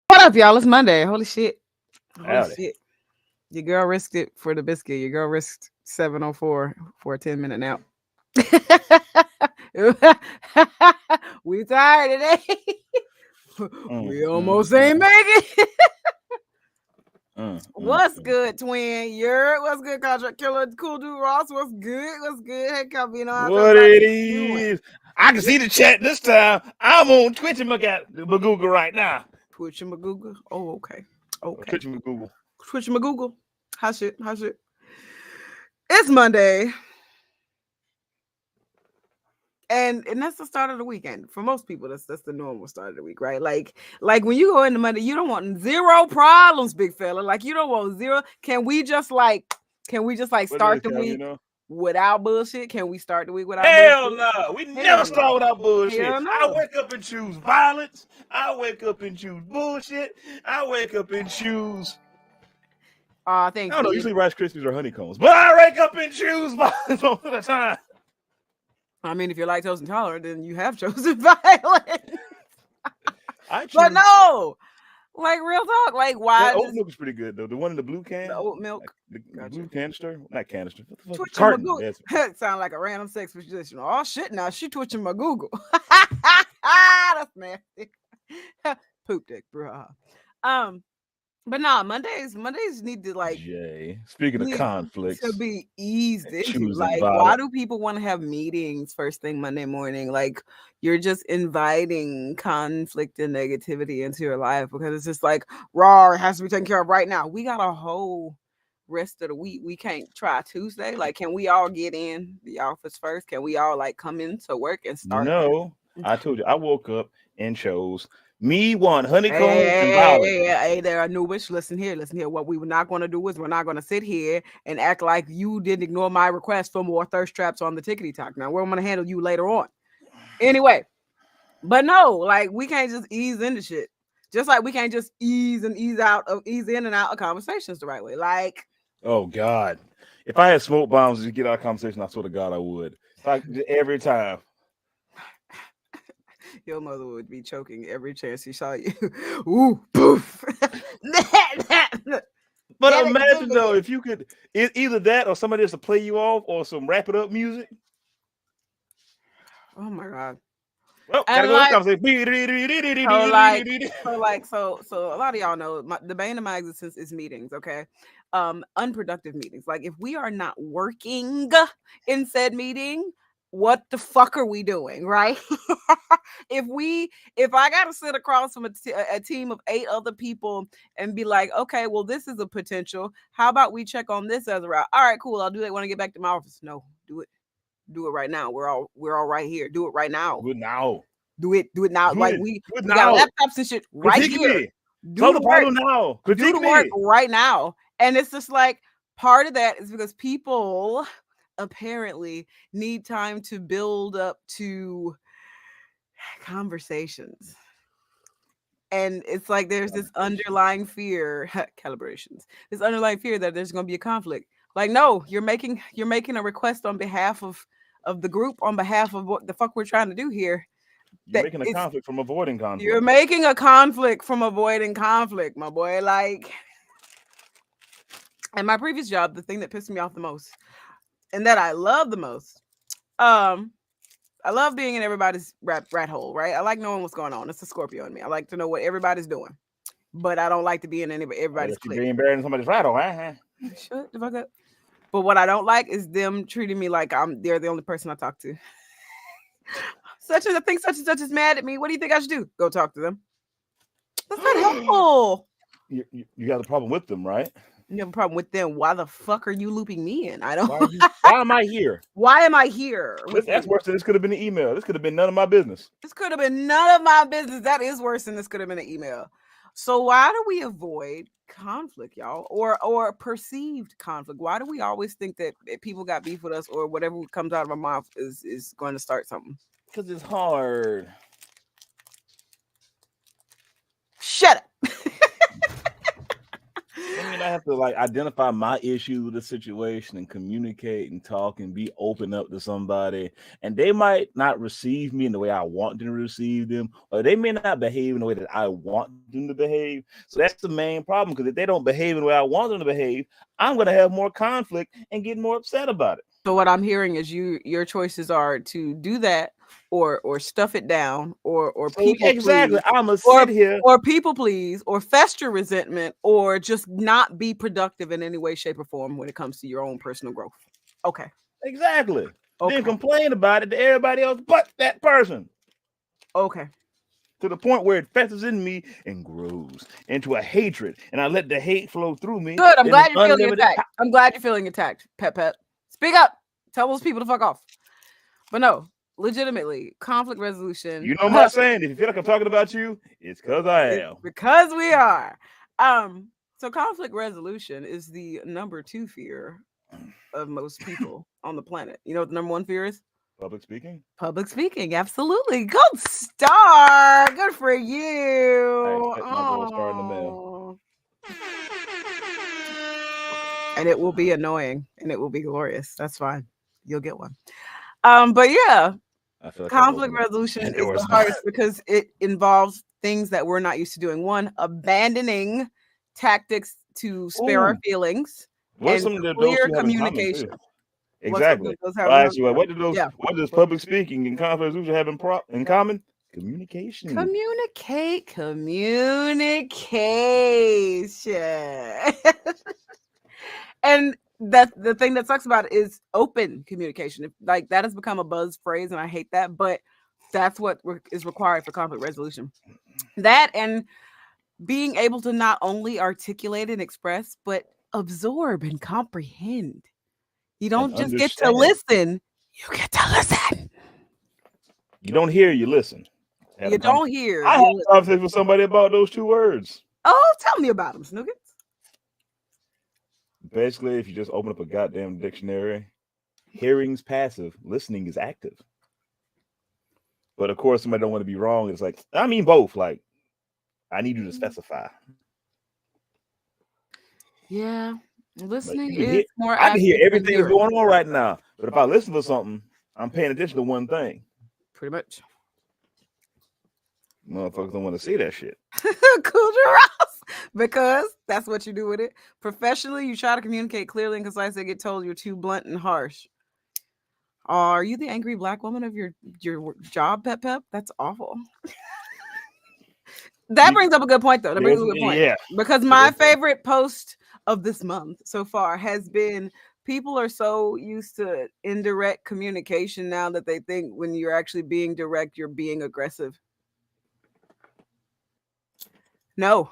What up, y'all? It's Monday. Holy shit. Holy Howdy. shit. Your girl risked it for the biscuit. Your girl risked 7:04 for a 10-minute nap. We tired today. We almost ain't make it. What's good, twin? What's good, contract killer? Cool dude Ross. What's good? What's good? Hey, Calvino. What it is? I can see the chat this time. I'm on Twitch and Magoogle right now. Twitch and Magoogle. Oh, okay. Okay. Twitch and Magoogle. Twitch and Magoogle. How's shit? How's shit? It's Monday. And that's the start of the weekend. For most people, that's the normal start of the week, right? Like when you go into Monday, you don't want zero problems, big fella. Like you don't want zero. Can we just start the week without bullshit? Can we start the week without bullshit? No. We never start without bullshit. No. I wake up and choose violence. I wake up and choose bullshit. I wake up and choose I don't know, usually Rice Krispies or honeycombs, but I wake up and choose violence most of the time. I mean, if you're lactose intolerant, then you have chosen violence. But no, like real talk, like why? Oat milk is pretty good though. The one in the blue can, the oat milk, like the blue canister, not canister. Carton. Sound like a random sex position. Oh shit! Now she twitching my Google. That's nasty. Poop dick, bro. But nah, Mondays need to speaking of conflicts to be eased into. Like, why do people want to have meetings first thing Monday morning? Like, you're just inviting conflict and negativity into your life because it's just like raw. It has to be taken care of right now. We got a whole rest of the week. We can't try Tuesday. Like, can we all get in the office first? Can we all come into work and start? No, I told you. I woke up and chose. Me want honeycomb and violet. Hey there, Anubis. Listen here. What we were not going to do is we're not going to sit here and act like you didn't ignore my request for more thirst traps on the tickety talk. Now, we're going to handle you later on. Anyway, but no, like we can't just ease into shit. Just like we can't just ease in and out of conversations the right way. Like, oh God, if I had smoke bombs to get out of conversation, I swear to God I would. Like every time. Your mother would be choking every chance she saw you. Ooh, poof. But imagine though, if you could either that or somebody else to play you off or some wrap it up music. Oh my God. Well, gotta go so a lot of y'all know the bane of my existence is meetings, okay? Unproductive meetings. Like if we are not working in said meeting, what the fuck are we doing, right? If I gotta sit across from a team of 8 other people and be like, okay, well, this is a potential. How about we check on this as a route? All right, cool. I'll do that when I get back to my office. No, do it right now. We're all right here. Do it right now. Do it now. Do it now. We got laptops and shit right here. Do the work now. Do the work right now. And it's just like part of that is because people apparently need time to build up to conversations. And it's like there's this underlying fear, calibrations. This underlying fear that there's going to be a conflict. Like, no, you're making a request on behalf of the group, on behalf of what the fuck we're trying to do here. You're making a conflict from avoiding conflict. You're making a conflict from avoiding conflict, my boy. Like, and my previous job, the thing that pissed me off the most, and that I love the most, I love being in everybody's rat hole, right? I like knowing what's going on. It's a Scorpio in me. I like to know what everybody's doing, but I don't like to be in everybody's clique. Being buried in somebody's rat hole, Shut the fuck up. But what I don't like is them treating me like they're the only person I talk to. Such and such is mad at me. What do you think I should do? Go talk to them. That's not helpful. You got a problem with them, right? You have a problem with them. Why the fuck are you looping me in? I don't. Why am I here? Why am I here? That's worse than this could have been an email. This could have been none of my business. This could have been none of my business. That is worse than this could have been an email. So why do we avoid conflict, y'all, or perceived conflict? Why do we always think that if people got beef with us or whatever comes out of our mouth is going to start something? Because it's hard. Shut up. I mean, I have to identify my issue with the situation and communicate and talk and be open up to somebody. And they might not receive me in the way I want them to receive them, or they may not behave in the way that I want them to behave. So that's the main problem, because if they don't behave in the way I want them to behave, I'm going to have more conflict and get more upset about it. So what I'm hearing is your choices are to do that or stuff it down or people exactly please, I'm gonna sit here or people please or fester resentment or just not be productive in any way, shape, or form when it comes to your own personal growth. Okay. Exactly. Okay. Then complain about it to everybody else but that person. Okay. To the point where it festers in me and grows into a hatred, and I let the hate flow through me. Good. I'm glad you're feeling attacked. I'm glad you're feeling attacked. Pep. Speak up. Tell those people to fuck off. But no, legitimately, conflict resolution. You know my saying, if you feel like I'm talking about you, it's because I am. Because we are. So conflict resolution is the number 2 fear of most people on the planet. You know what the number 1 fear is? Public speaking? Public speaking, absolutely. Gold star. Good for you. I expect my gold star in the mail. And it will be annoying and it will be glorious. That's fine. You'll get one. But yeah, I feel like conflict resolution is the hardest because it involves things that we're not used to doing. One, abandoning tactics to spare our feelings. What's and clear communication. Exactly. What does public speaking and conflict resolution have in common? Communication. Communication. And that's the thing that sucks about it is open communication. Like that has become a buzz phrase, and I hate that, but that's what is required for conflict resolution. That and being able to not only articulate and express, but absorb and comprehend. You don't just get to listen, you get to listen. You don't hear, you listen. You don't hear. I had a conversation with somebody about those 2 words. Oh, tell me about them, Snookets. Basically, if you just open up a goddamn dictionary, hearing's passive, listening is active. But of course, somebody don't want to be wrong. It's like, I mean both. Like, I need you to specify. Yeah, listening is more. I can hear everything that's going on right now, but if I listen to something, I'm paying attention to one thing. Pretty much. Motherfuckers don't want to see that shit. Cool your ass, because that's what you do with it. Professionally, you try to communicate clearly and concisely. Get told you're too blunt and harsh. Are you the angry black woman of your job, Pep? That's awful. That brings up a good point, though. That brings up a good point. Yeah. Because my favorite post of this month so far has been people are so used to indirect communication now that they think when you're actually being direct, you're being aggressive. No,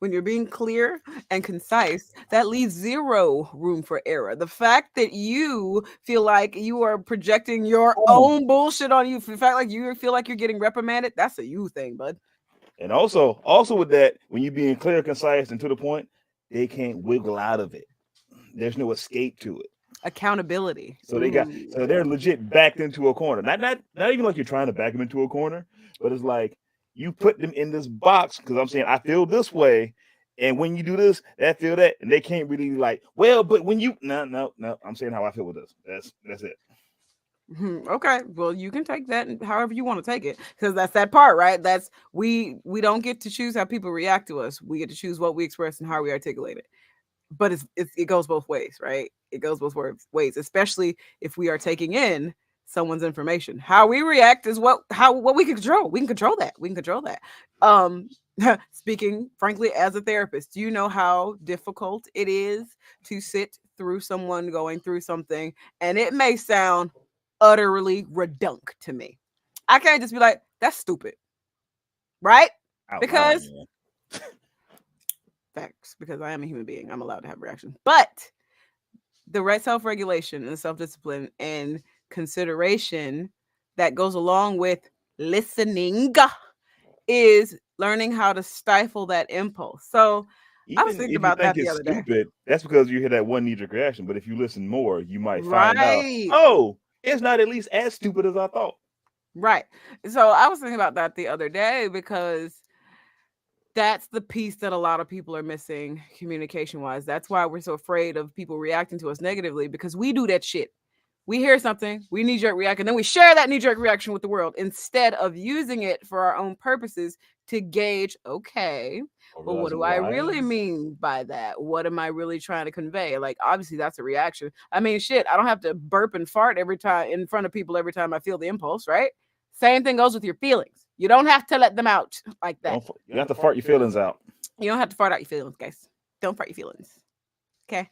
when you're being clear and concise, that leaves 0 room for error. The fact that you feel like you are projecting your own bullshit on you, the fact like you feel like you're getting reprimanded, that's a you thing, bud. And also with that, when you're being clear, concise, and to the point, they can't wiggle out of it. There's no escape to it. Accountability. So they're legit backed into a corner. Not even like you're trying to back them into a corner, but it's like you put them in this box because I'm saying I feel this way, and when you do this, that feel that, and they can't really like. Well, but when you no, I'm saying how I feel with this. That's it. Okay, well, you can take that however you want to take it, because that's that part, right? That's we don't get to choose how people react to us. We get to choose what we express and how we articulate it. But it goes both ways, right? It goes both ways, especially if we are taking in someone's information. How we react is what we can control. We can control that. Speaking frankly, as a therapist, do you know how difficult it is to sit through someone going through something, and it may sound utterly redundant to me. I can't just be like, that's stupid. Right? Because facts, because I am a human being. I'm allowed to have reactions. But the right self-regulation and self-discipline and consideration that goes along with listening is learning how to stifle that impulse. So I was thinking about that the other day. That's because you hear that one knee-jerk reaction. But if you listen more, you might find out, Right. oh, it's not at least as stupid as I thought. Right. So I was thinking about that the other day because that's the piece that a lot of people are missing communication-wise. That's why we're so afraid of people reacting to us negatively, because we do that shit. We hear something, we knee-jerk react, and then we share that knee-jerk reaction with the world instead of using it for our own purposes to gauge, okay, well, what do I really mean by that? What am I really trying to convey? Like, obviously, that's a reaction. I mean, shit, I don't have to burp and fart every time in front of people every time I feel the impulse, right? Same thing goes with your feelings. You don't have to let them out like that. You have to fart your feelings out. You don't have to fart out your feelings, guys. Don't fart your feelings. Okay?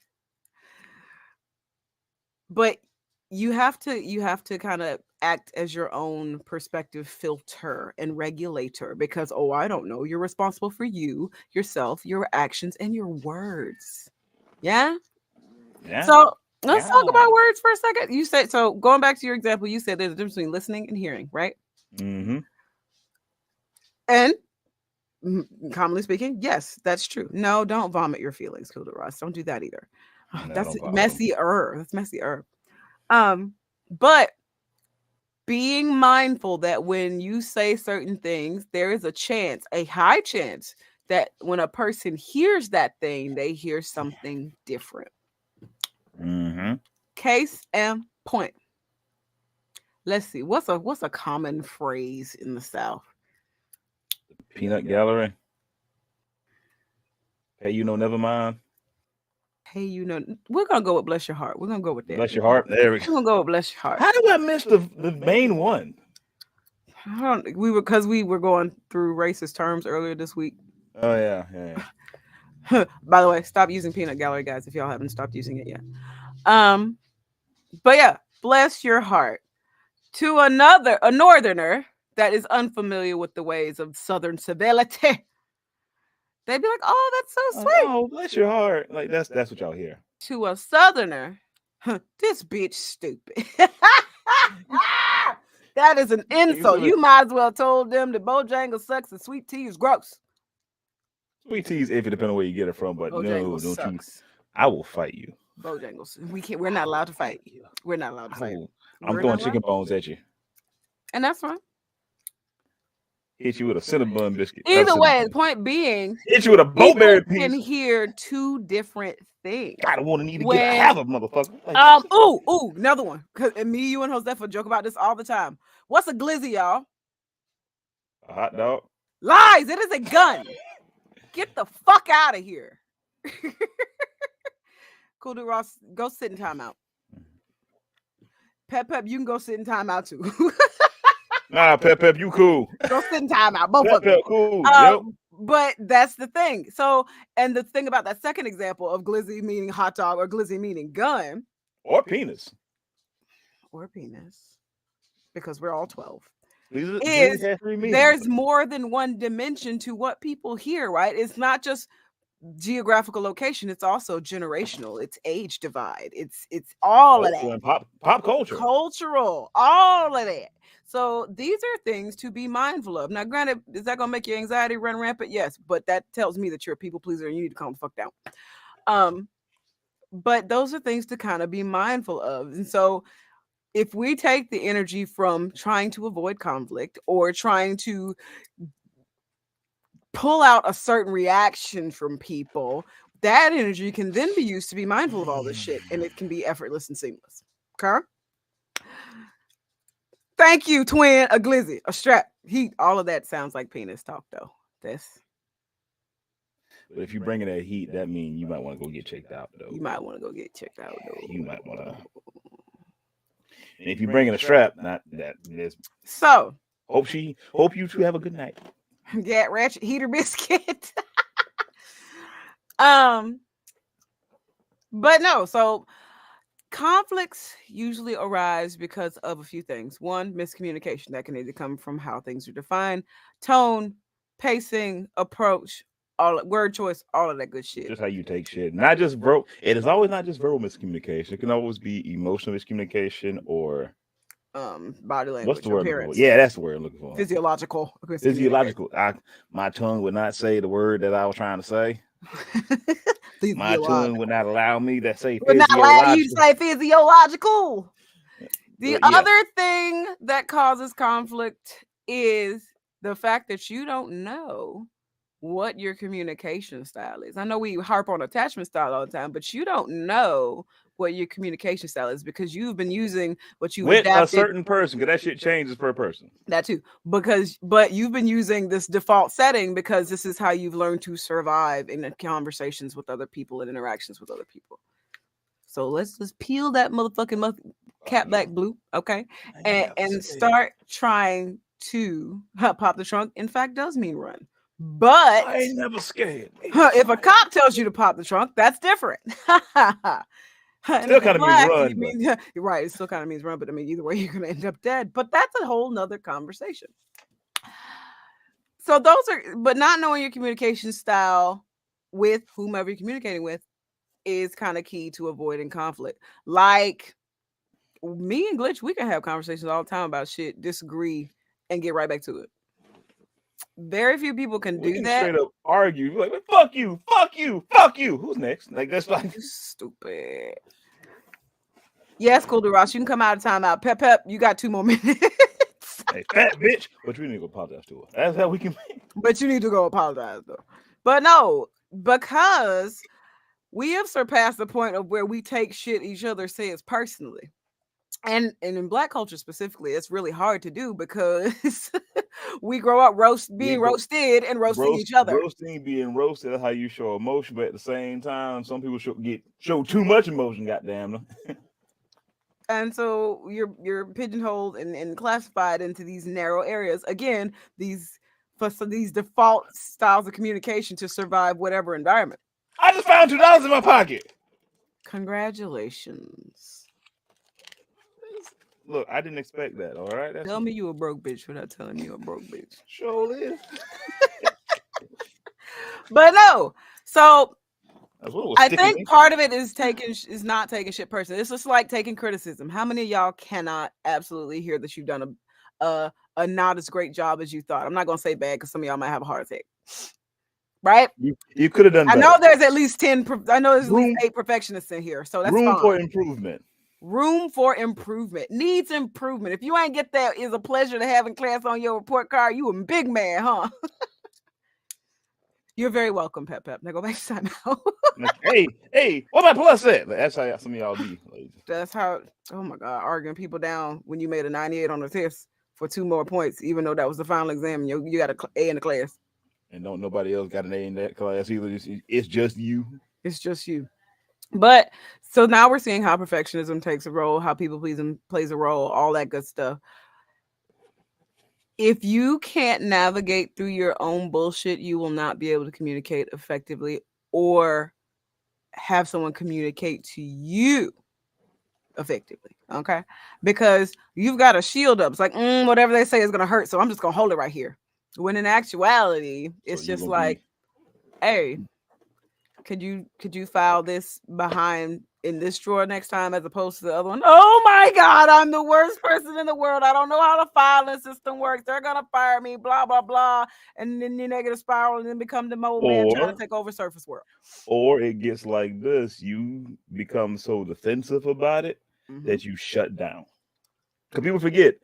But you have to kind of act as your own perspective filter and regulator, because I don't know, you're responsible for you, yourself, your actions, and your words. Yeah. So let's talk about words for a second. You said, so going back to your example, you said there's a difference between listening and hearing, right? Mm-hmm. And commonly speaking, yes, that's true. No, don't vomit your feelings, Kuda Ross. Don't do that either. No, that's messier. That's messier. But being mindful that when you say certain things, there is a high chance that when a person hears that thing, they hear something different. Mm-hmm. Case and point. Let's see. What's a common phrase in the South? Peanut gallery. Hey, never mind. Hey, we're gonna go with bless your heart. We're gonna go with that. Bless your heart. There we go. We're gonna go with bless your heart. How did I miss the main one? We were going through racist terms earlier this week. Oh yeah. By the way, stop using peanut gallery, guys, if y'all haven't stopped using it yet. But yeah, bless your heart. To a northerner that is unfamiliar with the ways of Southern civility, they'd be like, "Oh, that's so sweet." Oh, bless your heart. Like that's what y'all hear. To a Southerner, this bitch stupid. That is an insult. You might as well told them that Bojangles sucks and sweet tea is gross. Sweet tea is iffy depending on where you get it from, but Bojangles no, don't sucks. I will fight you. Bojangles. We're not allowed to fight. We're not allowed to fight. I'm throwing chicken bones at you. And that's fine. Hit you with a cinnamon biscuit. Either way, the point being, hit you with a bowberry piece. You can hear two different things. God, I want to need to get half of motherfucker. Ooh, another one. Cause me, you, and Josefa joke about this all the time. What's a glizzy, y'all? A hot dog. Lies. It is a gun. Get the fuck out of here. Cool dude Ross, go sit in timeout. Pep, you can go sit in timeout too. Nah, Pep, you cool. Go sit in timeout. Both of them. Cool. Yep. But that's the thing. So, and the thing about that second example of glizzy meaning hot dog or glizzy meaning gun. Or penis. Because we're all 12. There's more than one dimension to what people hear, right? It's not just geographical location, it's also generational, it's age divide, it's all of that, pop culture, cultural, all of that. So these are things to be mindful of. Now granted, is that gonna make your anxiety run rampant? Yes, but that tells me that you're a people pleaser and you need to calm the fuck down. But those are things to kind of be mindful of. And so if we take the energy from trying to avoid conflict or trying to pull out a certain reaction from people, that energy can then be used to be mindful of all this shit, and it can be effortless and seamless. Okay? Thank you, twin, a glizzy, a strap, heat. All of that sounds like penis talk, though. But if you bring in that heat, that means you might want to go get checked out, though. You might want to go get checked out, though. You might want to. And if you bring in a strap, not that. So hope you two have a good night. Get ratchet heater biscuit. But no, so Conflicts usually arise because of a few things. One, miscommunication that can either come from how things are defined, tone, pacing, approach, all word choice, all of that good shit. Just how you take shit. Not just verbal. It is always not just verbal miscommunication. It can always be emotional miscommunication or Body what's the language, word I'm looking for? appearance, Yeah, that's the word I'm looking for. physiological miscommunication. Physiological. My tongue would not say the word that I was trying to say. My tongue would not allow me to say would not allow you to physiological. say physiological. The But yeah, other thing that causes conflict is the fact that you don't know what your communication style is. I know we harp on attachment style all the time, but you don't know what your communication style is because you've been using what you've with a adapted. certain person, because that shit changes per person. That too, but you've been using this default setting because this is how you've learned to survive in conversations with other people and interactions with other people. So let's just peel that motherfucking cap back, Blue, okay, and start trying to pop the trunk. In fact, does mean run, but I ain't never scared. if a cop tells you to pop the trunk, that's different. Still kind of means run. You're right. It still kind of means run, but I mean, either way, you're gonna end up dead. But that's a whole nother conversation. So those are, but not knowing your communication style with whomever you're communicating with is kind of key to avoiding conflict. Like me and Glitch, we can have conversations all the time about shit, disagree, and get right back to it. Very few people can do that. Straight up argue, like fuck you, fuck you, fuck you. Who's next? Like that's like stupid. Yes, Cool to Ross, you can come out of timeout. Pep, you got 2 more minutes. Hey, fat bitch, but we need to go apologize to her. That's how we can. But you need to go apologize though. But no, because we have surpassed the point of where we take shit each other says personally. And in Black culture specifically, it's really hard to do because we grow up being roasted and roasting each other. Roasting, being roasted, that's how you show emotion, but at the same time, some people show too much emotion, goddamn them. And so you're pigeonholed and classified into these narrow areas. Again, these default styles of communication to survive whatever environment. I just found $2 in my pocket. Congratulations. Look, I didn't expect that. All right, tell me you a broke bitch without telling me you a broke bitch. Sure is. But no, so I think part of it is not taking shit personally. It's just like taking criticism. How many of y'all cannot absolutely hear that you've done a not as great job as you thought? I'm not gonna say bad because some of y'all might have a heart attack. Right? You could have done better. I know there's at least 10. I know there's at least 8 perfectionists in here, so that's room fine. for improvement. Room for improvement. Needs improvement. If you ain't get that, is a pleasure to have in class on your report card. You a big man, huh? You're very welcome, Pep. Now go back to time out. hey, what my plus at? That's how some of y'all be. That's how. Oh my God, arguing people down when you made a 98 on the test for 2 more points, even though that was the final exam. You got an A in the class, and don't nobody else got an A in that class either. It's just you. It's just you. But so now we're seeing how perfectionism takes a role, how people pleasing plays a role, all that good stuff. If you can't navigate through your own bullshit, you will not be able to communicate effectively or have someone communicate to you effectively. Okay. Because you've got a shield up. It's like, whatever they say is going to hurt. So I'm just going to hold it right here. When in actuality, it's just like, hey, could you file this behind in this drawer next time as opposed to the other one? Oh my God, I'm the worst person in the world. I don't know how the filing system works. They're gonna fire me, blah blah blah, and then you negative spiral and then become the mole man trying to take over Surface World. Or it gets like this: you become so defensive about it that you shut down. Because people forget.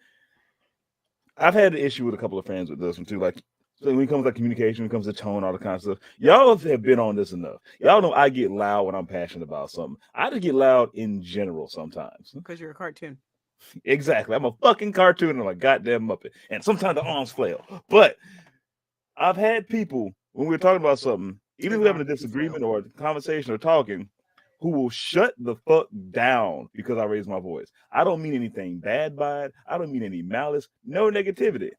I've had an issue with a couple of friends with this one too. Like, so when it comes to communication, when it comes to tone, all the kind of stuff, y'all have been on this enough. Y'all know I get loud when I'm passionate about something. I just get loud in general sometimes. Because you're a cartoon. Exactly. I'm a fucking cartoon and I'm a goddamn Muppet. And sometimes the arms flail. But I've had people, when we're talking about something, even if we're having a disagreement or a conversation or talking, who will shut the fuck down because I raise my voice. I don't mean anything bad by it. I don't mean any malice, no negativity.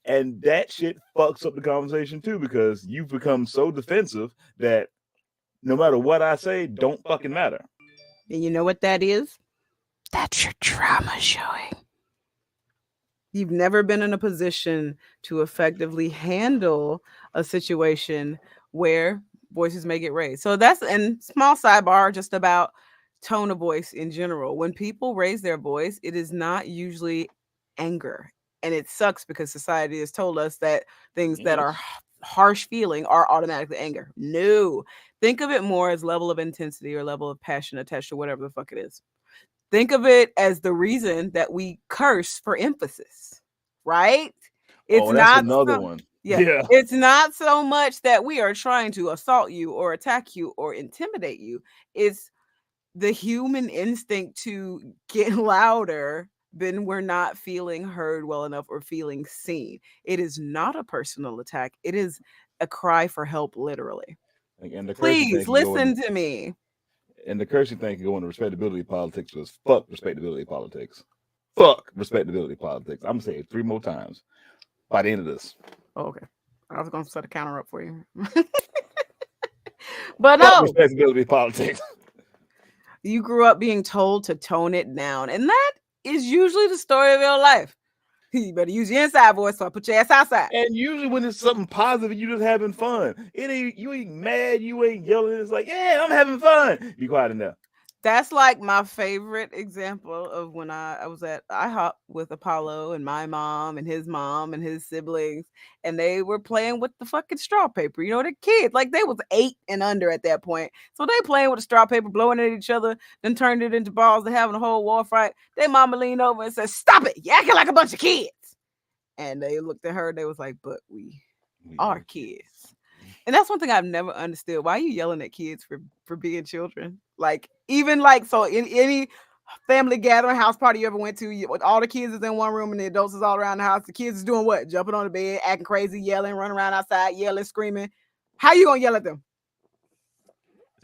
And that shit fucks up the conversation too, because you've become so defensive that no matter what I say, don't fucking matter. And you know what that is? That's your trauma showing. You've never been in a position to effectively handle a situation where voices may get raised. So that's and small sidebar just about tone of voice in general. When people raise their voice, it is not usually anger. And it sucks because society has told us that things that are Yes. harsh feeling are automatically anger. No. Think of it more as level of intensity or level of passion attached to whatever the fuck it is. Think of it as the reason that we curse for emphasis, right? It's Oh, that's not another so one. yeah, Yeah. it's not so much that we are trying to assault you or attack you or intimidate you. It's the human instinct to get louder when we're not feeling heard well enough or feeling seen. It is not a personal attack. It is a cry for help, literally. And the cursing thing Please can go in, listen to me. and the cursing thing can go into respectability politics. Was fuck respectability politics. Fuck respectability politics. I'm gonna say it 3 more times by the end of this. Oh, okay. I was going to set a counter up for you. But Fuck no, respectability politics. you grew up being told to tone it down. And that is usually the story of your life. You better use your inside voice, so I put your ass outside. And usually when it's something positive, you just having fun. It ain't you ain't mad, you ain't yelling. It's like, yeah, I'm having fun. Be quiet in there. That's like my favorite example of when I was at IHOP with Apollo and my mom and his siblings, and they were playing with the fucking straw paper. You know, the kids, like they was 8 and under at that point. So they playing with the straw paper, blowing at each other, then turned it into balls and having a whole war fight. Their mama leaned over and said, "Stop it. You acting like a bunch of kids." And they looked at her, they was like, "But we We are are kids." kids. And that's one thing I've never understood. Why are you yelling at kids for being children? Like even like so in any family gathering, house party you ever went to, with all the kids is in one room and the adults is all around the house. The kids is doing what? Jumping on the bed, acting crazy, yelling, running around outside, yelling, screaming. How you gonna yell at them?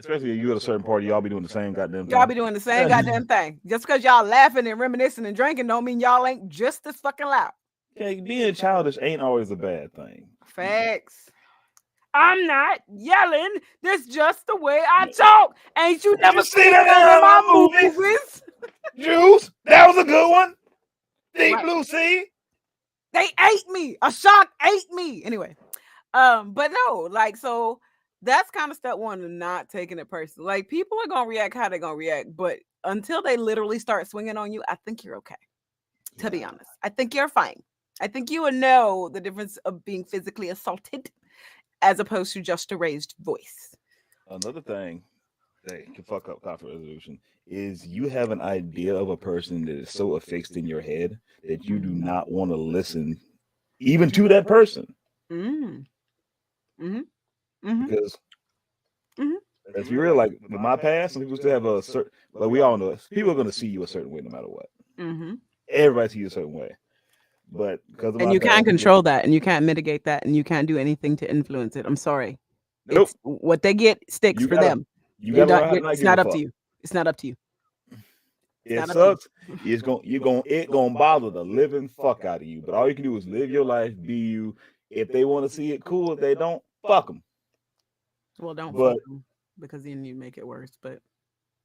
Especially if you at a certain party, y'all be doing the same goddamn Y'all thing. be doing the same goddamn thing. Just because y'all laughing and reminiscing and drinking don't mean y'all ain't just as fucking loud. Yeah, being childish ain't always a bad thing. Facts. I'm not yelling. That's just the way I talk. Ain't you never You see seen that none of in my my movies? movies? Juice, that was a good one. Deep Right. Blue Sea. They ate me. A shark ate me. Anyway, but no, like so that's kind of step one of not taking it personal. Like people are gonna react how they're gonna react, but until they literally start swinging on you, I think you're okay. To be Yeah. honest, I think you're fine. I think you would know the difference of being physically assaulted as opposed to just a raised voice. Another thing that can fuck up conflict resolution is you have an idea of a person that is so affixed in your head that you do not want to listen even to that person. Mm. Mm-hmm. Mm-hmm. Because Mm-hmm. let's be real, like with my past, some people still have a certain, but we all know people are going to see you a certain way no matter what. Mm-hmm. Everybody sees you a certain way. But because of And my you can't past, people, control that, and you can't mitigate that, and you can't do anything to influence it. I'm sorry. nope, It's what they get sticks you for gotta them. you gotta learn how to not It's give a not up to fuck. you. It's not up to you. It's It not up to you. sucks. It gonna bother the living fuck out of you. But all you can do is live your life, be you. If they want to see it, cool. If they don't, fuck them. Well, don't fuck But them because then you make it worse. But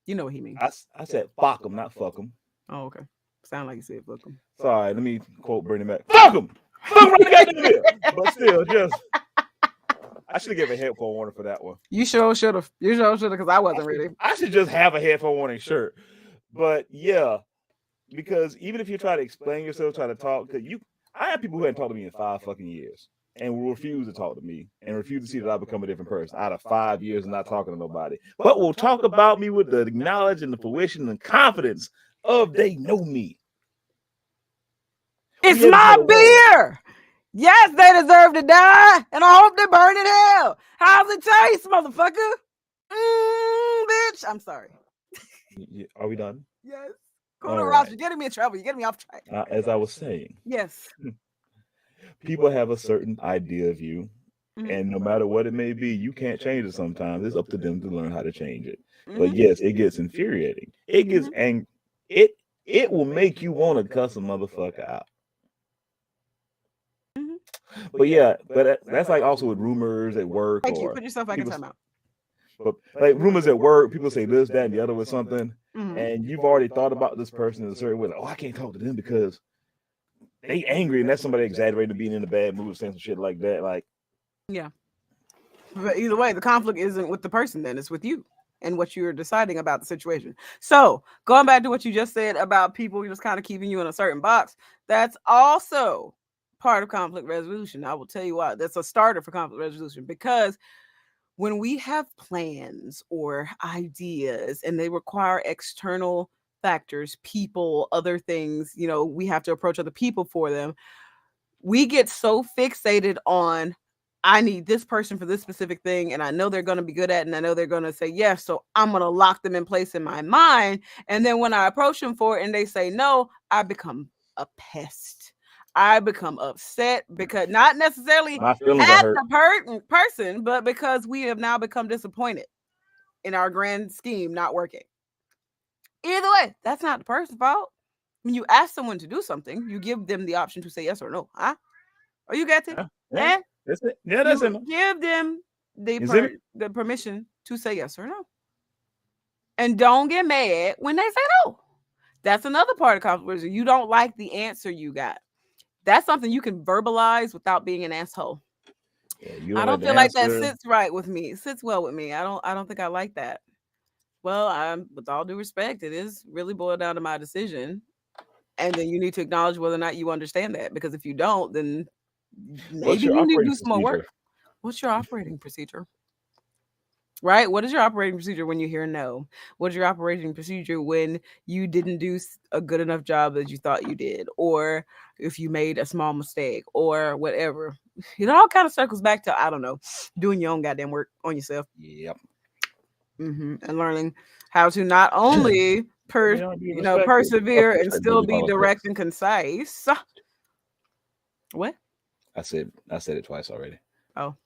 you know what he means. I said fuck them, not fuck them. Oh, okay. Sound like you said fuck them. Sorry, let me quote Bernie Mac. Fuck them. Fuck 'em right the goddamn here. But still, just I should have given a headphone warning for that one. You sure should have. You sure should have because I wasn't ready. I should just have a headphone warning shirt. But yeah, because even if you try to explain yourself, try to talk, because I have people who hadn't talked to me in 5 fucking years and will refuse to talk to me and refuse to see that I become a different person out of 5 years of not talking to nobody. But will talk about me with the knowledge and the fruition and confidence of they know me. It's We able to my tell the world. beer. Yes, they deserve to die, and I hope they burn in hell. How's it taste, motherfucker? Bitch. I'm sorry. Are we done? Yes. All Corner Ross, right. you're getting me in trouble. You're getting me off track. As I was saying, Yes. people have a certain idea of you, Mm-hmm. and no matter what it may be, you can't change it sometimes. It's up to them to learn how to change it. But Mm-hmm. yes, it gets infuriating. It gets ang it it will make you want to cuss a motherfucker out. Mm-hmm. But yeah, but that's like also with rumors at work Thank you. or Put yourself back in people timeout. but like rumors at work, people say this, that, and the other with something, and you've already thought about this person in a certain way. Like, oh, I can't talk to them because they angry, and that's somebody exaggerating being in a bad mood, saying some shit like that. Like, yeah. But either way, the conflict isn't with the person, then it's with you and what you're deciding about the situation. So going back to what you just said about people just kind of keeping you in a certain box, that's also part of conflict resolution. I will tell you why. That's a starter for conflict resolution, because when we have plans or ideas and they require external factors, people, other things, we have to approach other people for them. We get so fixated on, I need this person for this specific thing, and I know they're going to be good at it, and I know they're going to say yes, so I'm going to lock them in place in my mind. And then when I approach them for it and they say no, I become a pest. I become upset, because not necessarily my feelings are at hurt. the person, but because we have now become disappointed in our grand scheme not working. Either way, that's not the person's fault. When you ask someone to do something, you give them the option to say yes or no. Huh? Are you getting it? Yeah, that's it. Yeah, that's it. You give them the permission to say yes or no. And don't get mad when they say no. That's another part of conflict. You don't like the answer you got. That's something you can verbalize without being an asshole. Yeah, I don't feel like that sits right with me. It sits well with me. I don't think I like that. Well, with all due respect, it is really boiled down to my decision. And then you need to acknowledge whether or not you understand that. Because if you don't, then maybe you need to do some more work. What's your operating procedure? Right? What is your operating procedure when you hear no? What is your operating procedure when you didn't do a good enough job as you thought you did? Or if you made a small mistake or whatever? It all kind of circles back to, I don't know, doing your own goddamn work on yourself. Yep. And learning how to not only persevere and still be direct and concise. What? I said it twice already. Oh.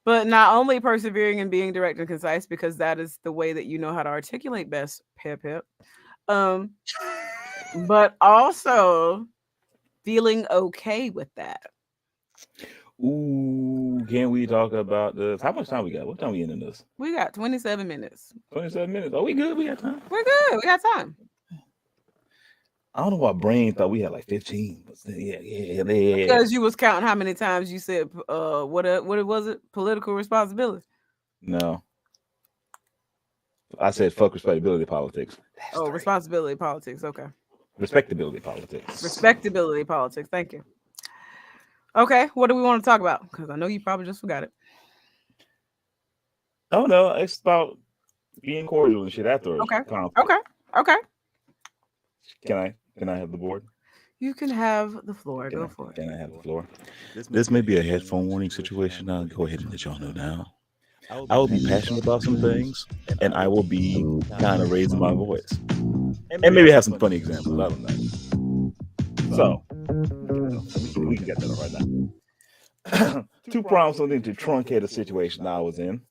But not only persevering and being direct and concise, because that is the way that you know how to articulate best, pip. But also feeling okay with that. Ooh, can we talk about this? How much time we got? What time we in this? We got 27 minutes. 27 minutes. Oh, we good? We got time? We're good. We got time. I don't know why brain thought we had like 15. But yeah. Because you was counting how many times you said, what was it? Political responsibility? No. I said fuck respectability politics. Responsibility politics. Okay. Respectability politics. Respectability politics. Thank you. Okay, what do we want to talk about? Because I know you probably just forgot it. Oh no, it's about being cordial and shit after. Okay. Okay. Can I have the board? You can have the floor. Go for it. Can I have the floor? This may be a headphone warning situation. I'll go ahead and let y'all know now. I will be passionate about some things, and I will be kind of raising my voice, and maybe have some funny examples. I don't know. So we can get that right now. Two problems something to truncate a situation I was in.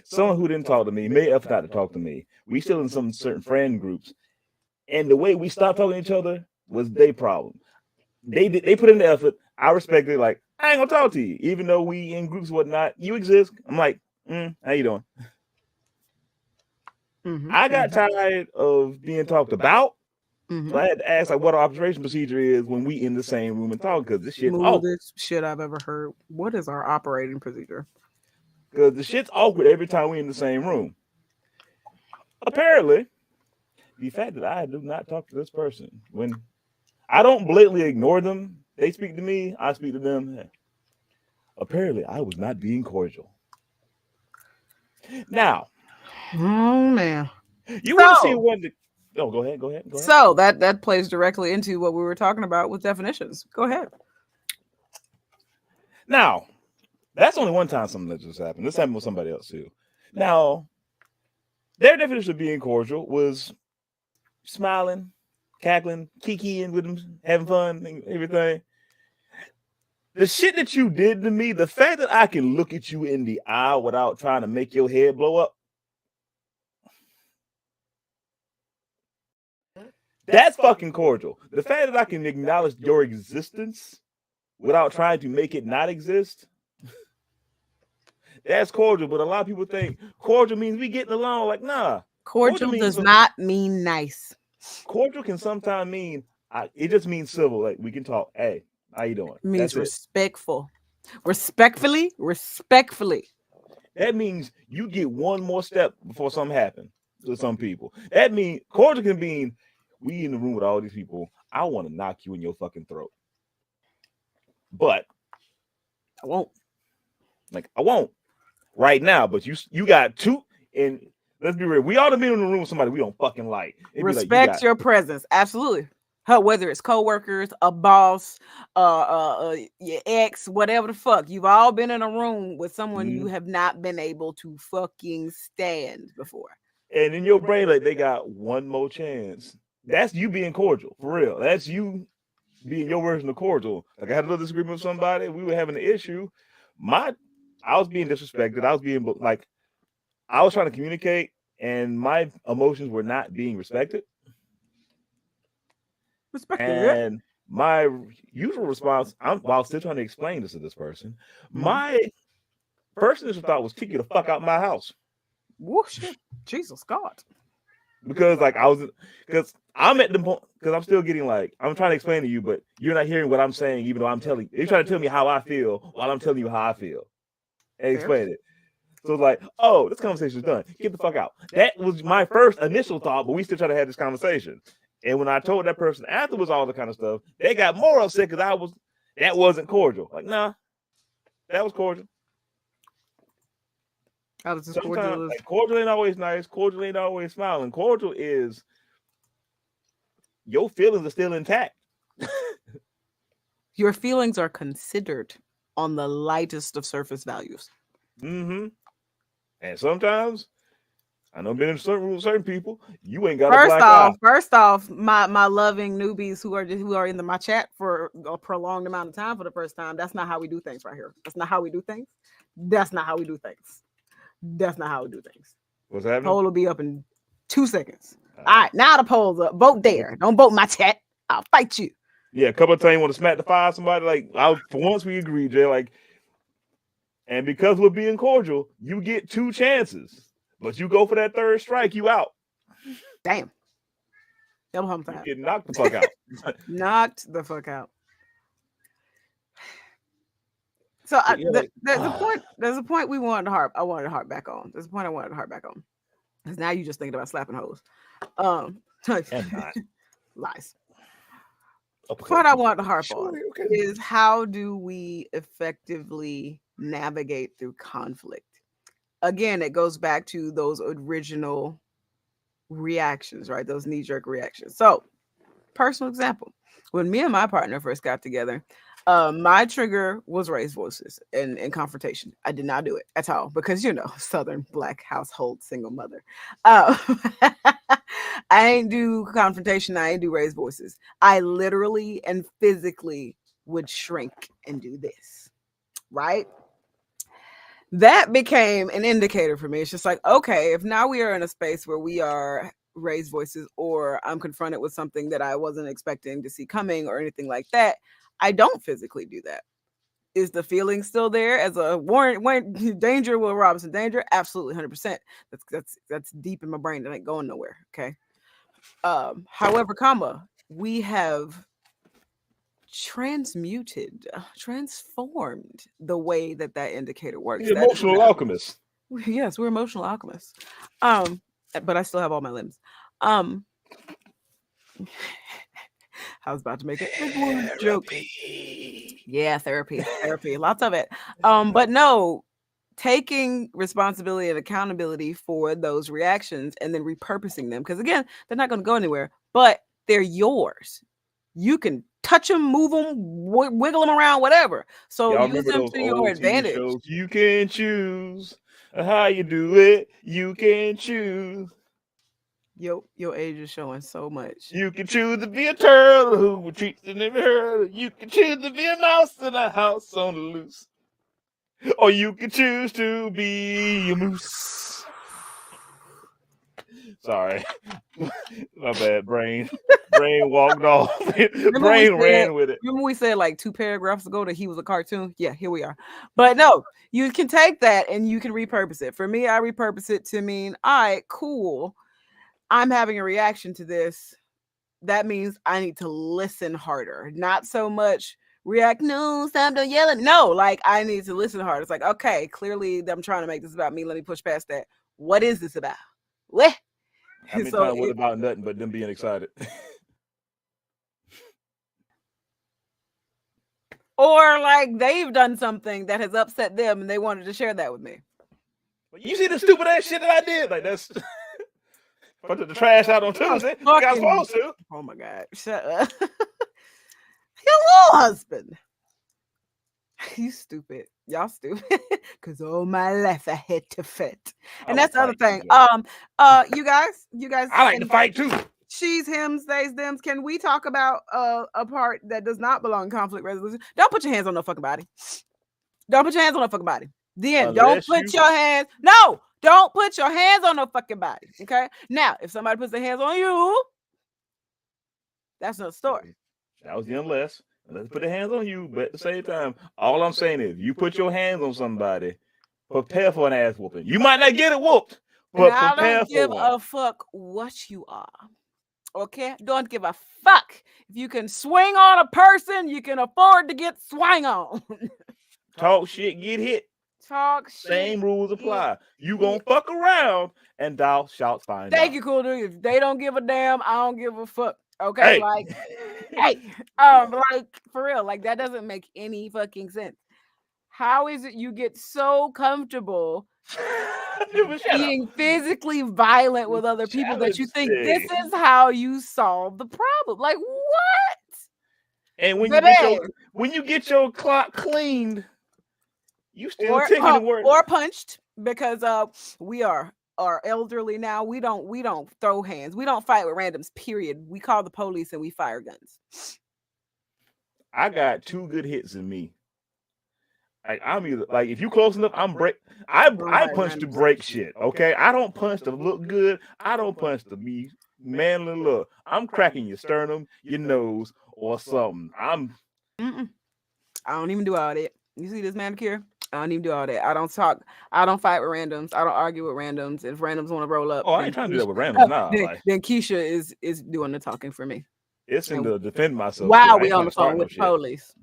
Someone who didn't talk to me may have not to talk to me. We still in some certain friend groups, and the way we stopped talking to each other was their problem. They put in the effort. I respect it. Like, I ain't gonna talk to you, even though we in groups and whatnot. You exist. I'm like, how you doing? I got tired of being talked about. So I had to ask, like, what our operation procedure is when we in the same room and talk, because this shit's awkward. This shit I've ever heard. What is our operating procedure? Because the shit's awkward every time we in the same room. Apparently, the fact that I do not talk to this person, when I don't blatantly ignore them, they speak to me, I speak to them. Apparently, I was not being cordial. Now, oh man, you want to see one? Oh, go ahead. So that plays directly into what we were talking about with definitions. Go ahead. Now, that's only one time something that just happened. This happened with somebody else too. Now, their definition of being cordial was smiling, cackling, kikiing with them, having fun, and everything. The shit that you did to me, the fact that I can look at you in the eye without trying to make your head blow up, that's fucking cordial. The fact that I can acknowledge your existence without trying to make it not exist, That's cordial. But a lot of people think cordial means we getting along. Like, nah. Cordial does not mean nice. Cordial can sometimes mean it just means civil. Like, we can talk. Hey, how you doing? It means That's respectful. Respectfully. That means you get one more step before something happens to some people. That means cordial can mean we in the room with all these people. I want to knock you in your fucking throat. But I won't. Like, I won't right now. But you got two, and let's be real. We ought to be in the room with somebody we don't fucking like. Respect your presence. Absolutely. Whether it's coworkers, a boss, your ex, whatever the fuck, you've all been in a room with someone you have not been able to fucking stand before. And in your brain, like, they got one more chance. That's you being cordial, for real. That's you being your version of cordial. Like, I had another disagreement with somebody. We were having an issue. I was being disrespected. I was being like, I was trying to communicate, and my emotions were not being respected. And my usual response, while still trying to explain this to this person, my first initial thought was, kick you the fuck out my house. Whoosh, Jesus God. Because I'm at the point, because I'm still getting like, I'm trying to explain to you, but you're not hearing what I'm saying, even though I'm telling you. You're trying to tell me how I feel while I'm telling you how I feel. And explain it. So it's like, oh, this conversation is done. Get the fuck out. That was my first initial thought, but we still try to have this conversation. And when I told that person afterwards all the kind of stuff, they got more upset because that wasn't cordial. Like, nah, that was cordial. How does this cordial? Like, cordial ain't always nice. Cordial ain't always smiling. Cordial is your feelings are still intact. Your feelings are considered on the lightest of surface values. Mm-hmm. And sometimes, I know, been in certain people, you ain't got a black eye. First off, my loving newbies who are in my chat for a prolonged amount of time for the first time. That's not how we do things right here. That's not how we do things. That's not how we do things. That's not how we do things. What's happening? Poll will be up in 2 seconds. All right, now the poll's up. Vote there. Don't vote my chat. I'll fight you. Yeah, a couple of times you want to smack the fire somebody. Like, for once we agreed, Jay. Like, and because we're being cordial, you get 2 chances. But you go for that third strike, you out. Damn. Double hump you get knocked the fuck out. Knocked the fuck out. So there's a point we wanted to harp. I wanted to harp back on. There's a point I wanted to harp back on. Because now you're just thinking about slapping hoes. Lies. What I want to harp on is, how do we effectively navigate through conflict? Again, it goes back to those original reactions, right? Those knee-jerk reactions. So, personal example. When me and my partner first got together, my trigger was raised voices and confrontation. I did not do it at all because, Southern Black household single mother. I ain't do confrontation. I ain't do raised voices. I literally and physically would shrink and do this, right? That became an indicator for me. It's just like, okay, if now we are in a space where we are raised voices, or I'm confronted with something that I wasn't expecting to see coming or anything like that, I don't physically do that. Is the feeling still there as a warrant danger, Will Robinson danger? Absolutely, 100%. That's deep in my brain. That ain't going nowhere. Okay. However, we have transformed the way that indicator works. The emotional alchemist. Yes, we're emotional alchemists. But I still have all my limbs. I was about to make a joke. Yeah, therapy, lots of it. But no, taking responsibility and accountability for those reactions and then repurposing them, because again, they're not going to go anywhere, but they're yours. You can touch them, move them, wiggle them around, whatever. So use them to your advantage. You can choose how you do it. You can choose. Your age is showing so much. You can choose to be a turtle who retreats in every hurdle. You can choose to be a mouse in a house on the loose. Or you can choose to be a moose. Sorry. My bad, brain brain walked off. Brain ran with it. Remember we said like 2 paragraphs ago that he was a cartoon? Yeah, here we are. But no, you can take that and you can repurpose it. For me, I repurpose it to mean, all right, cool. I'm having a reaction to this. That means I need to listen harder. Not so much react, no, stop, don't yelling. No, like I need to listen harder. It's like, okay, clearly I'm trying to make this about me. Let me push past that. What is this about? What? How many times was about nothing but them being excited? Or like they've done something that has upset them and they wanted to share that with me. You see the stupid ass shit that I did? Like that's put the trash out on Tuesday. You guys supposed to. Oh my God. Shut up. Hello, husband. You stupid. Y'all stupid. Cause all my life I had to fit. And that's the other thing. You guys. I like to fight too. She's, hims, theys, thems. Can we talk about a part that does not belong in conflict resolution? Don't put your hands on no fucking body. Don't put your hands on no fucking body. Then don't put your hands. No, don't put your hands on no fucking body. Okay. Now, if somebody puts their hands on you, that's another story. That was the unless. Let's put their hands on you, but at the same time, all I'm saying is, you put your hands on somebody, prepare for an ass whooping. You might not get it whooped, but I don't give a fuck what you are. Okay, don't give a fuck. If you can swing on a person, you can afford to get swung on. Talk shit, get hit. Talk shit. Same rules apply. You gonna fuck around and thou shalt find out. Thank you, cool dude. If they don't give a damn, I don't give a fuck. Okay, like, like for real, like that doesn't make any fucking sense. How is it you get so comfortable being physically violent with other people that you think this is how you solve the problem? Like what? And when you get your clock cleaned, you still taking the word or punched because we are elderly now. We don't throw hands. We don't fight with randoms. Period. We call the police and we fire guns. I got 2 good hits in me. Like I'm either like if you close enough, I punch to break shit. Okay, I don't punch to look good. I don't punch to be manly look. I'm cracking your sternum, your nose, or something. I don't even do all that. You see this manicure? I don't even do all that. I don't talk. I don't fight with randoms. I don't argue with randoms. If randoms want to roll up, I ain't trying to do that with randoms. Nah, then Keisha is doing the talking for me. It's in to defend myself. Wow, we on the phone with the police.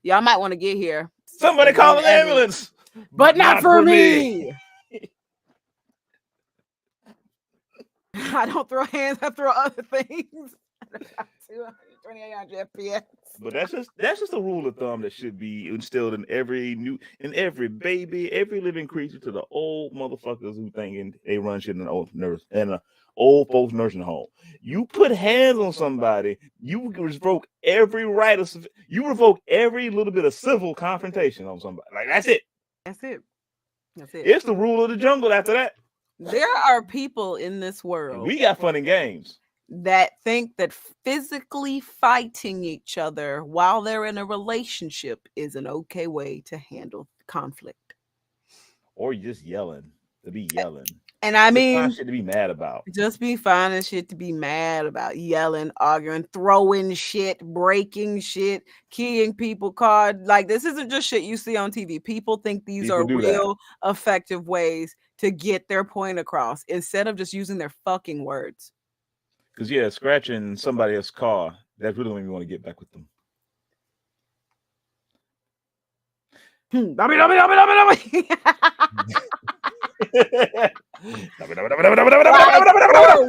Y'all might want to get here. Somebody call an ambulance, but not for me. I don't throw hands. I throw other things. 2800 FPS. But that's just a rule of thumb that should be instilled in every baby, every living creature, to the old motherfuckers who thinking they run shit in an old folks nursing home. You put hands on somebody, you revoke every right of you revoke every little bit of civil confrontation on somebody. Like that's it. That's it. It's the rule of the jungle after that. There are people in this world. We got fun and games. That think that physically fighting each other while they're in a relationship is an okay way to handle conflict. Or you're just yelling to be yelling. And I mean, shit to be mad about. Just be finding shit to be mad about. Yelling, arguing, throwing shit, breaking shit, keying people card. Like this isn't just shit you see on TV. People think these are real effective ways to get their point across instead of just using their fucking words. Because scratching somebody else's car, that's really when you want to get back with them.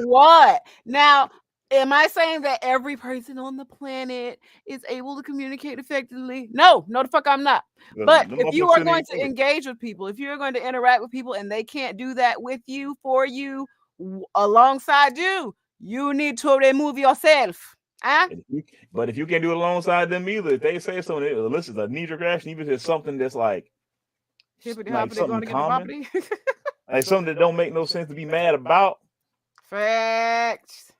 What? Now, am I saying that every person on the planet is able to communicate effectively? No, the fuck I'm not. But if you are going to engage with people, if you're going to interact with people and they can't do that with you, for you, alongside you, you need to remove yourself. Huh? But if you can't do it alongside them either, if they say something, this is a knee-jerk reaction, even if it's something that's like something common, like something that don't make no sense to be mad about. Facts.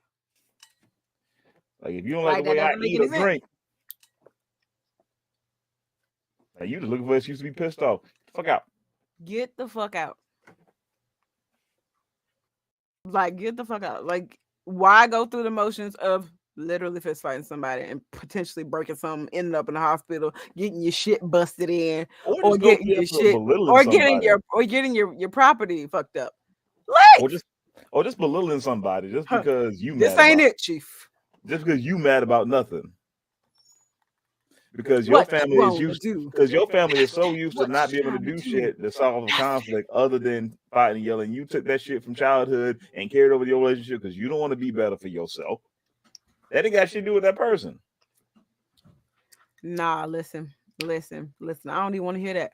Like if you don't like the way I eat or drink, like you just looking for an excuse to be pissed off. Fuck out. Get the fuck out. Like get the fuck out. Like why go through the motions of Literally fist fighting somebody and potentially breaking something, ending up in the hospital, getting your shit busted in, or or just go getting be your for shit, belittling somebody, or getting your property fucked up. Like, or just belittling somebody just because you this mad ain't about it, Chief. just because you mad about nothing. Because your What family you is wanna used do? because your family is so used to What not you being able to trying to do do? shit to solve a conflict other than fighting and yelling. You took that shit from childhood and carried over your relationship because you don't want to be better for yourself. That ain't got shit to do with that person. Nah, listen. I don't even want to hear that.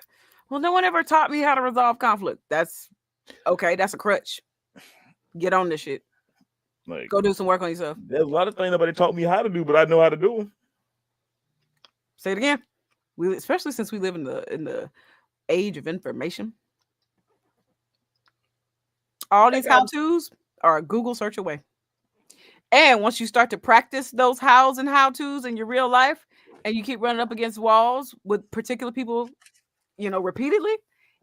Well, no one ever taught me how to resolve conflict. That's okay. That's a crutch. Get on this shit. Like, Go do some work on yourself. there's a lot of things nobody taught me how to do, but I know how to do them. Say it again. We, especially since we live in the age of information. All these how tos are a Google search away. And once you start to practice those hows and how tos in your real life, and you keep running up against walls with particular people, repeatedly,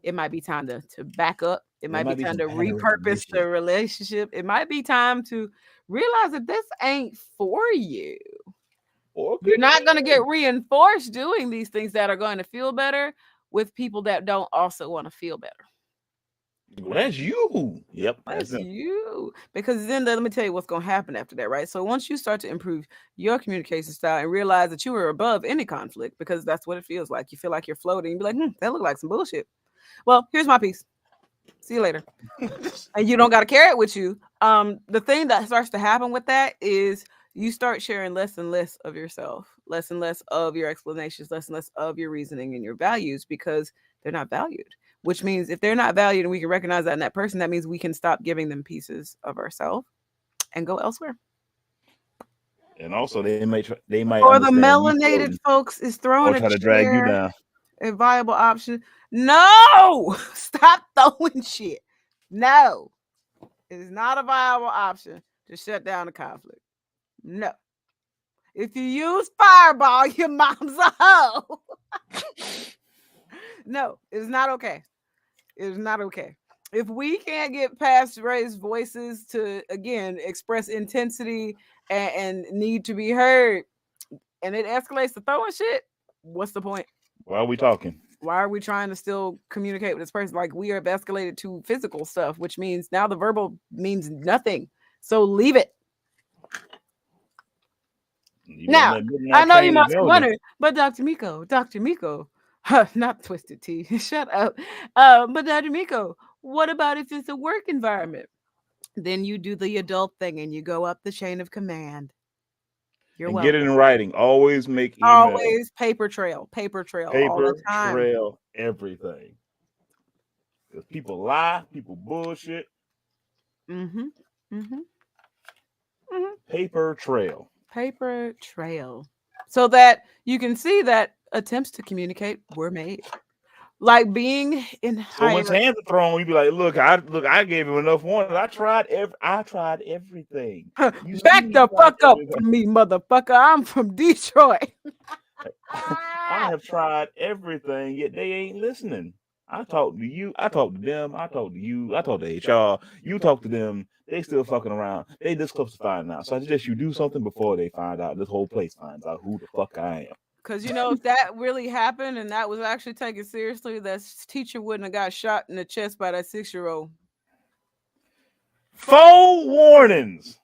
it might be time to back up. It There might be might be time some to pattern repurpose the recognition. relationship. It might be time to realize that this ain't for you. Or it You're could not going to be. get reinforced doing these things that are going to feel better with people that don't also want to feel better. Well, that's you. Yep, that's That's them. you. Because then let me tell you what's going to happen after that, right? So once you start to improve your communication style and realize that you are above any conflict, because that's what it feels like. You feel like you're floating. You be like, that look like some bullshit. Well, here's my piece. See you later. And you don't got to carry it with you. The thing that starts to happen with that is you start sharing less and less of yourself, less and less of your explanations, less and less of your reasoning and your values because they're not valued. Which means if they're not valued and we can recognize that in that person, that means we can stop giving them pieces of ourselves and go elsewhere. And also, they might Or the understand you melanated floating folks is or throwing a try to drag you chair, down. a viable option. No, stop throwing shit. No, it is not a viable option to shut down the conflict. No. If you use fireball, your mom's a hoe. No, it's not okay. It's not okay. If we can't get past raised voices to again express intensity and need to be heard, and it escalates to throwing shit, what's the point? Why are we talking? Why are we trying to still communicate with this person? Like we have escalated to physical stuff, which means now the verbal means nothing. So leave it. Now, I know you must be wondering, but Dr. Miko, not Twisted Tea, shut up. But Dr. Miko, what about if it's a work environment? Then you do the adult thing and you go up the chain of command. You're And get welcome. it in writing. Always make email. Always paper trail all the Paper time. trail everything. Because people lie, people bullshit. Mm-hmm. Mm-hmm. Mm-hmm. Paper trail. Paper trail. So that you can see that attempts to communicate were made. Like being in So when higher. hands are thrown, you be like, I gave him enough warning. I tried everything. You see Back me the try fuck up everything. from me, motherfucker. I'm from Detroit. I have tried everything, yet they ain't listening. I talked to you, I talked to them, I talked to you, I talked to HR, you talk to them, they still fucking around. They this close to finding out. So I suggest you do something before they find out. This whole place finds out who the fuck I am. Because if that really happened and that was actually taken seriously, that teacher wouldn't have got shot in the chest by that 6-year-old. 4 warnings.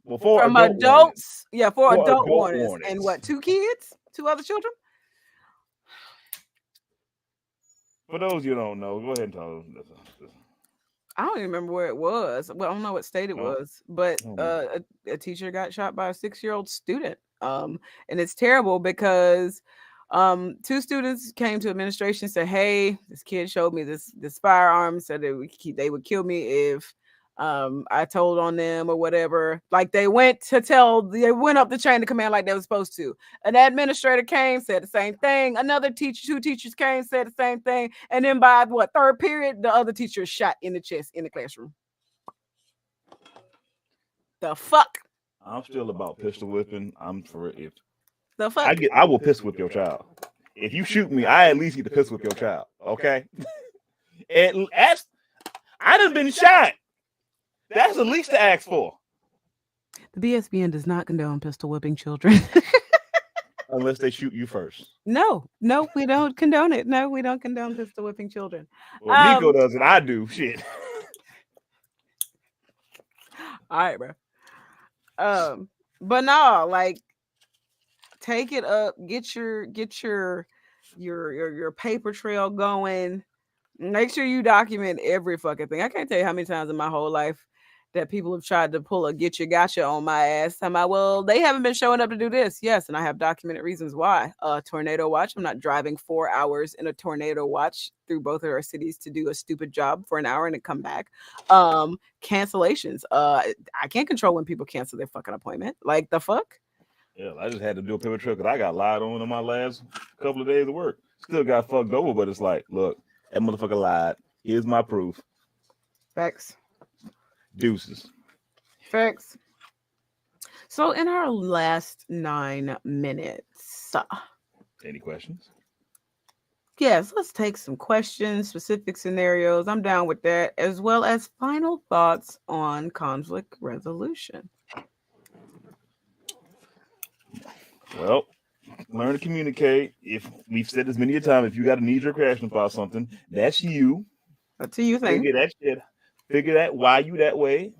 Well, 4 From adult warnings. adults, yeah, for 4 adult adult warnings. And warnings. what, 2 kids? 2 other children? For those you don't know, go ahead and tell them. I don't even remember where it was. Well, I don't know what state it was, but a teacher got shot by a 6-year-old student. And it's terrible because 2 students came to administration and said, "Hey, this kid showed me this firearm, said they would kill me if I told on them or whatever." Like they went up the chain of command like they were supposed to. An administrator came, said the same thing. Another teacher, 2 teachers came, said the same thing. And then by what, 3rd period, the other teacher shot in the chest in the classroom. The fuck? I'm still about pistol whipping. I'm for if The fuck? I will pistol whip your child. If you shoot me, I at least get to pistol whip your child. Okay? I done been shot. That's the least to ask for. The BSBN does not condone pistol whipping children. Unless they shoot you first. No, we don't condone it. No, we don't condone pistol whipping children. Well, Nico doesn't. I do. Shit. All right, bro. But no, like, take it up. Get your paper trail going. Make sure you document every fucking thing. I can't tell you how many times in my whole life that people have tried to pull a get you gotcha on my ass. I'm like, well, they haven't been showing up to do this. Yes, and I have documented reasons why. Tornado watch. I'm not driving 4 hours in a tornado watch through both of our cities to do a stupid job for an hour and to come back. Cancellations. I can't control when people cancel their fucking appointment. Like, the fuck? Yeah, I just had to do a paper trail because I got lied on my last couple of days of work. Still got fucked over, but it's like, look, that motherfucker lied. Here's my proof. Facts. Deuces. Facts. So in our last 9 minutes, any questions? Yes, let's take some questions, specific scenarios. I'm down with that, as well as final thoughts on conflict resolution. Well, learn to communicate. If we've said this many a time, if you got a knee-jerk reaction about something, that's you. That's a you thing. Figure that shit. Figure that why you that way.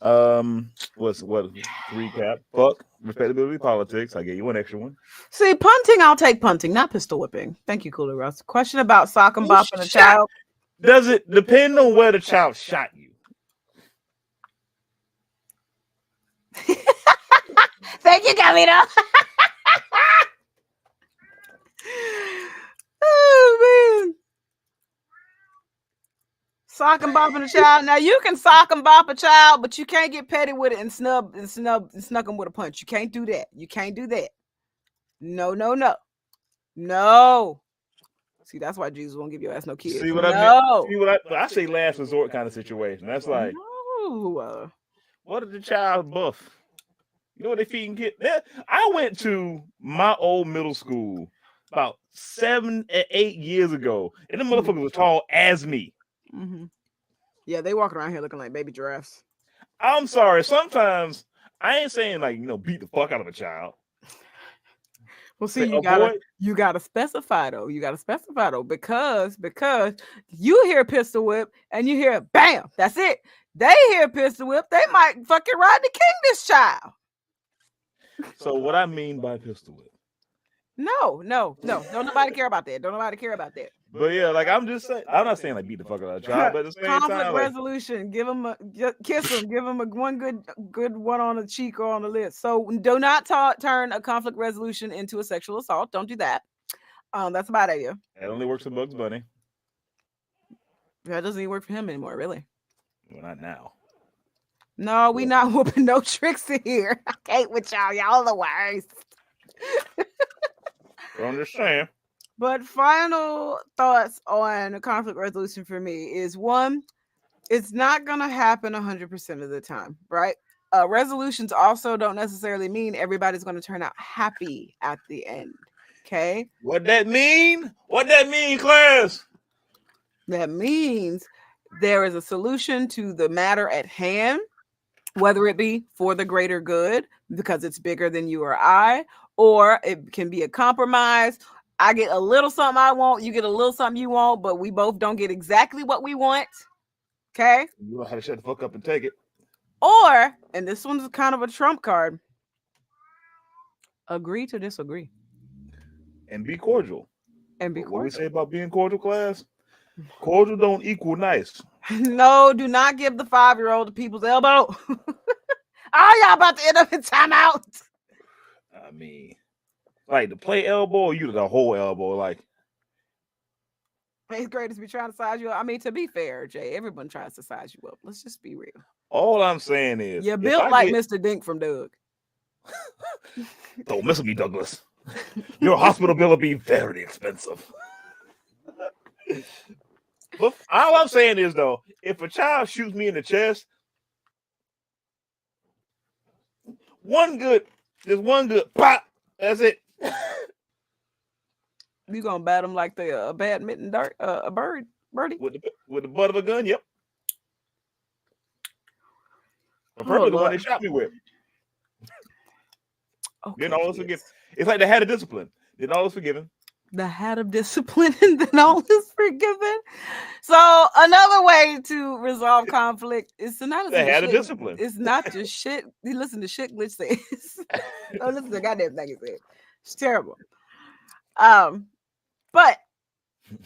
What's recap? Fuck respectability politics. I gave you one extra one. See, punting, I'll take punting, not pistol whipping. Thank you, Cooler Russ. Question about sock and bop and a child. Does it depend on where the child shot you? Thank you, Camino. Oh man. Sock and bop a child. Now you can sock and bop a child, but you can't get petty with it and snuck them with a punch. You can't do that. You can't do that. No. See, that's why Jesus won't give your ass no kids. See what I mean? See what I say? Last resort kind of situation. That's like, no. What if the child buff? You know what they feeding kids? I went to my old middle school about 7 or 8 years ago, and the motherfucker was tall as me. Mm-hmm. Yeah, they walking around here looking like baby giraffes. I'm sorry. Sometimes I ain't saying like beat the fuck out of a child. Well, see, you gotta specify though. You gotta specify though because you hear pistol whip and you hear bam. That's it. They hear pistol whip. They might fucking ride the king this child. So what I mean by pistol whip? No. Don't nobody care about that. Don't nobody care about that. But yeah, like I'm just saying, I'm not saying like beat the fuck out of a child, but at the same conflict time, resolution. Give them kiss them. Give them one good one on the cheek or on the lips. So do not turn a conflict resolution into a sexual assault. Don't do that. That's a bad idea. It only works for Bugs Bunny. That doesn't even work for him anymore, really. Well, not now. No, we not whooping no tricks in here. I can't with y'all. Y'all the worst. I'm just saying. But final thoughts on conflict resolution for me is one, it's not going to happen 100% of the time, right? Resolutions also don't necessarily mean everybody's going to turn out happy at the end. Okay. What that mean? What that mean, class? That means there is a solution to the matter at hand, whether it be for the greater good because it's bigger than you or I, or it can be a compromise. I get a little something I want, you get a little something you want, but we both don't get exactly what we want. Okay? You know how to shut the fuck up and take it. Or, and this one's kind of a trump card, agree to disagree. And be cordial. And be cordial. What we say about being cordial, class? Cordial don't equal nice. No, do not give the 5-year-old to people's elbow. Are y'all about to end up in timeout? I mean, like the play elbow, or you the whole elbow, like 8th graders be trying to size you up. I mean, to be fair, Jay, everyone tries to size you up. Let's just be real. All I'm saying is you're built like Mr. Dink from Doug. Don't mess with me, Douglas. Your hospital bill will be very expensive. But all I'm saying is though, if a child shoots me in the chest, one good pop. That's it. You gonna bat him like the badminton dart, a birdie with the butt of a gun? Yep. Preferably the one they shot me with. Okay, Then all is forgiven. It's like the hat of discipline. Then all is forgiven. The hat of discipline, and then all is forgiven. So another way to resolve conflict is to not listen The hat to of shit. discipline. It's not just shit. You listen to shit Glitch says. Don't listen to the goddamn thing he said. It's terrible. But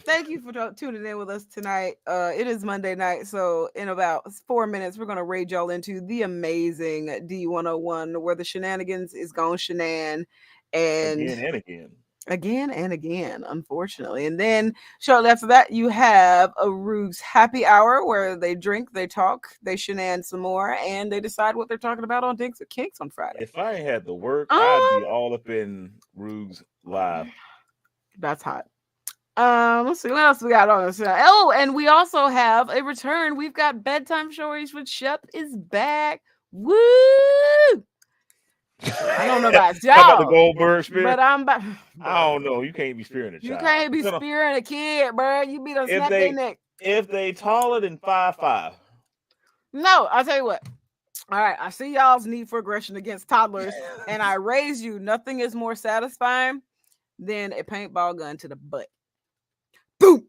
thank you for tuning in with us tonight. It is Monday night, so in about 4 minutes, we're gonna raid y'all into the amazing D101, where the shenanigans is gone shenan, and again and again, unfortunately. And then shortly after that, you have a Roogs happy hour where they drink, they talk, they shenan some more, and they decide what they're talking about on Dinks or Kinks on Friday. If I had to work, I'd be all up in Roogs live. That's hot. Let's see what else we got on this. Oh, and we also have a return. We've got bedtime stories with Shep is back. Woo! I don't know about y'all. How about the Goldberg spear? But I'm about. I don't know. You can't be spearing a child. You can't be spearing a kid, bro. You be done snap their neck. If they taller than 5'5". No, I'll tell you what. All right, I see y'all's need for aggression against toddlers, and I raise you. Nothing is more satisfying than a paintball gun to the butt. Boom!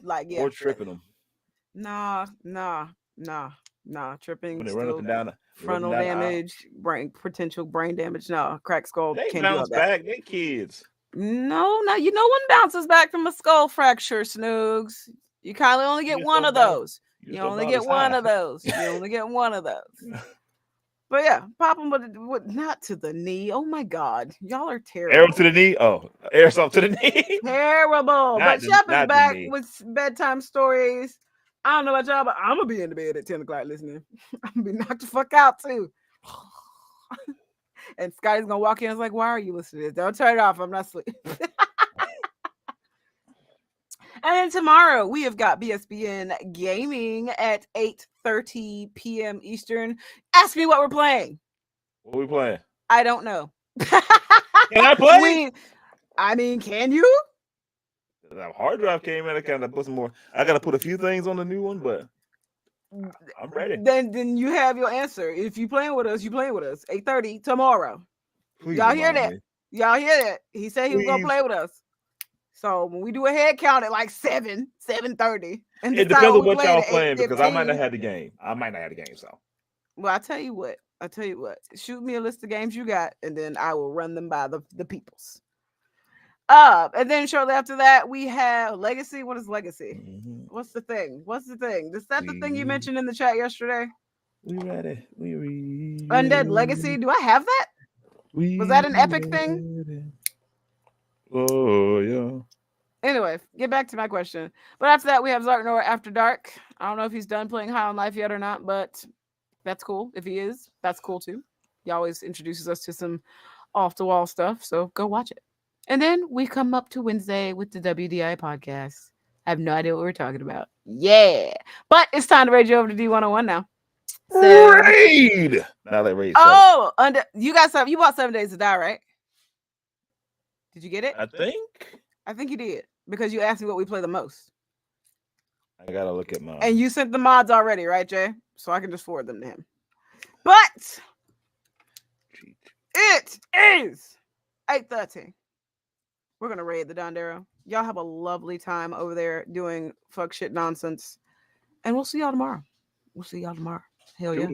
Like, yeah. Or tripping them. Nah. Tripping. When they run up and down. Frontal damage, potential brain damage. No, cracked skull. They can't bounce back. They kids. No. You know one bounces back from a skull fracture, Snoogs. You kind of only get one of those. You only get one of those. You only get one of those. But yeah, pop them, but not to the knee. Oh my God, y'all are terrible. Arrow to the knee. Oh, airsoft to the knee. Terrible. But Shep is back with bedtime stories. I don't know about y'all, but I'm gonna be in the bed at 10 o'clock listening. I'm gonna be knocked the fuck out too. And Scotty's gonna walk in and is like, why are you listening to this? Don't turn it off. I'm not asleep. And then tomorrow we have got BSBN Gaming at 8:30 p.m. Eastern. Ask me what we're playing. What are we playing? I don't know. Can I play? Can you? The hard drive came in. I gotta put some more. I gotta put a few things on the new one, but I'm ready. Then you have your answer. If you playing with us, you playing with us. 8:30 tomorrow. Please y'all hear that? Y'all hear that? He said he was gonna play with us. So when we do a head count at like 7:30. And it depends on what y'all playing because I might not have the game. So. Well, I tell you what. Shoot me a list of games you got, and then I will run them by the peoples. And then shortly after that, we have Legacy. What is Legacy? Mm-hmm. What's the thing? Is that the thing you mentioned in the chat yesterday? We ready. Undead Legacy. Do I have that? Was that an epic thing? Oh, yeah. Anyway, get back to my question. But after that, we have Zartnor After Dark. I don't know if he's done playing High on Life yet or not, but that's cool. If he is, that's cool too. He always introduces us to some off-the-wall stuff, so go watch it. And then we come up to Wednesday with the WDI podcast. I have no idea what we're talking about. Yeah. But it's time to raid you over to D101 now. So, raid! Now let raid. Oh, you bought 7 Days to Die, right? Did you get it? I think you did. Because you asked me what we play the most. I gotta look at mine. And you sent the mods already, right, Jay? So I can just forward them to him. But it is 8:30. We're going to raid the Dondero. Y'all have a lovely time over there doing fuck shit nonsense. And we'll see y'all tomorrow. Hell yeah.